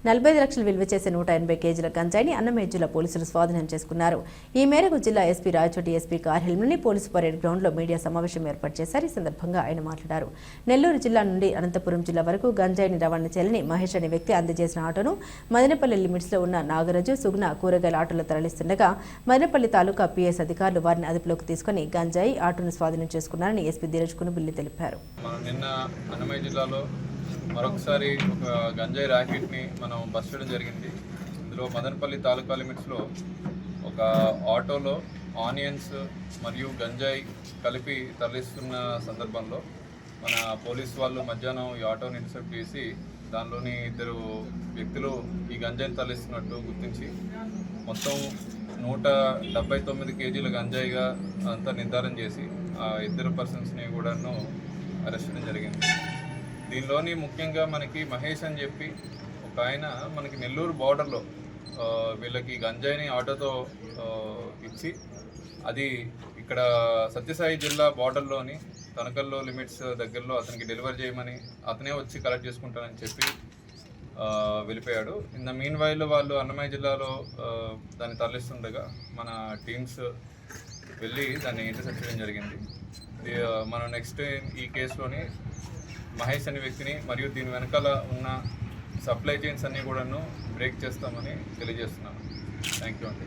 45 లక్షలు విలువ చేసే 180 కేజీల గంజాయిని అన్నమయ్య జిల్లా పోలీసులు స్వాధీనం చేసుకున్నారు. ఈ మేరకు జిల్లా ఎస్పీ రాయచోటి ఎస్పీ కార్యాలయంలోని పోలీసు పరేడ్ గ్రౌండ్లో మీడియా సమావేశం ఏర్పాటు చేశారు. ఈ సందర్భంగా ఆయన మాట్లాడారు. నెల్లూరు జిల్లా నుండి అనంతపురం జిల్లా వరకు గంజాయిని రవాణా చేయాలని మహేష్ అనే వ్యక్తి అందజేసిన ఆటోను మదనపల్లి లిమిట్స్లో ఉన్న నాగరాజు, సుగుణ కూరగాయల ఆటోలో తరలిస్తుండగా మదనపల్లి తాలూకా పిఎస్ అధికారులు వారిని అదుపులోకి తీసుకుని గంజాయి ఆటోను స్వాధీనం చేసుకున్నారని ఎస్పీ ధీరజ్ కునుబిల్లి తెలిపారు. నిన్న అన్నమయ్య జిల్లాలో మరొకసారి ఒక గంజాయి ర్యాకెట్ని మనం బస్ట్ చేయడం జరిగింది. ఇందులో మదనపల్లి తాలూకా లిమిట్స్లో ఒక ఆటోలో ఆనియన్స్ మరియు గంజాయి కలిపి తరలిస్తున్న సందర్భంలో మన పోలీస్ వాళ్ళు మధ్యాహ్నం ఈ ఆటోని ఇంటర్సెప్ట్ చేసి దానిలోని 2 వ్యక్తులు ఈ గంజాయిని తరలిస్తున్నట్టు గుర్తించి మొత్తం 179 కేజీల గంజాయిగా అంతా నిర్ధారణ చేసి ఆ 2 పర్సన్స్ని కూడాను అరెస్ట్ చేయడం జరిగింది. దీనిలోని ముఖ్యంగా మనకి మహేష్ అని చెప్పి ఒక ఆయన మనకి నెల్లూరు బార్డర్లో వీళ్ళకి గంజాయిని ఆటోతో ఇచ్చి అది ఇక్కడ సత్యసాయి జిల్లా బార్డర్లోని తనకల్లో లిమిట్స్ దగ్గరలో అతనికి డెలివరీ చేయమని అతనే వచ్చి కలెక్ట్ చేసుకుంటానని చెప్పి వెళ్ళిపోయాడు. ఇన్ ద మీన్ వైల్ వాళ్ళు అన్నమయ్య జిల్లాలో దాన్ని తరలిస్తుండగా మన టీమ్స్ వెళ్ళి దాన్ని ఇంటర్సెప్ట్ చేయడం జరిగింది. మనం నెక్స్ట్ ఈ కేసులోని మహేష్ అనే వ్యక్తిని మరియు దీని వెనకాల ఉన్న సప్లై చైన్స్ అన్నీ కూడాను బ్రేక్ చేస్తామని తెలియజేస్తున్నాను. థ్యాంక్ యూ అండి.